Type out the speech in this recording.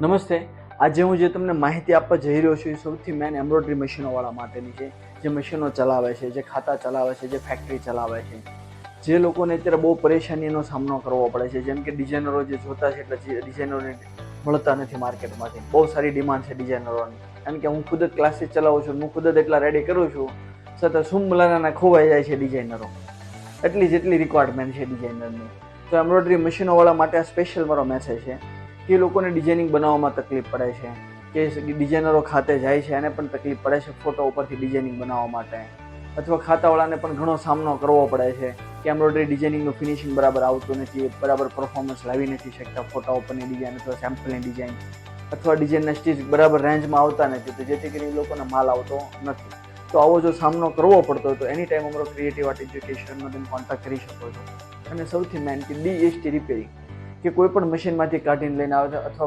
નમસ્તે. આજે હું જે તમને માહિતી આપવા જઈ રહ્યો છું એ સૌથી મેન એમ્બ્રોઇડરી મશીનોવાળા માટેની છે, જે મશીનો ચલાવે છે, જે ખાતા ચલાવે છે, જે ફેક્ટરી ચલાવે છે, જે લોકોને અત્યારે બહુ પરેશાનીનો સામનો કરવો પડે છે. જેમ કે ડિઝાઇનરો જે જોતા છે એટલે ડિઝાઇનરોને મળતા નથી માર્કેટમાંથી. બહુ સારી ડિમાન્ડ છે ડિઝાઇનરોની, કારણ કે હું ખુદ જ ક્લાસીસ ચલાવું છું, હું ખુદ જ એટલા રેડી કરું છું, છતાં સુમલાના ખોવાઈ જાય છે ડિઝાઇનરો. જેટલી રિક્વાયરમેન્ટ છે ડિઝાઇનરની. તો એમ્બ્રોઇડરી મશીનોવાળા માટે આ સ્પેશિયલ મારો મેસેજ છે કે લોકોને ડિઝાઇનિંગ બનાવવામાં તકલીફ પડે છે, કે ડિઝાઇનરો ખાતે જાય છે એને પણ તકલીફ પડે છે ફોટો ઉપરથી ડિઝાઇનિંગ બનાવવા માટે, અથવા ખાતાવાળાને પણ ઘણો સામનો કરવો પડે છે કે એમ્બ્રોઇડરી ડિઝાઇનિંગનું ફિનિશિંગ બરાબર આવતું નથી, બરાબર પરફોર્મન્સ લાવી નથી શકતા ફોટા ઉપરની ડિઝાઇન અથવા સેમ્પલની ડિઝાઇન, અથવા ડિઝાઇનના સ્ટીચ બરાબર રેન્જમાં આવતા નથી, તો જેથી કરીને લોકોને માલ આવતો નથી. તો આવો જો સામનો કરવો પડતો હોય તો એની ટાઈમ અમારો ક્રિએટિવ આર્ટ એજ્યુકેશનનો તમે કોન્ટેક્ટ કરી શકો છો. અને સૌથી મેન કે DST રિપેરિંગ, કે કોઈ પણ મશીનમાંથી કાઢીને લઈને આવે છે અથવા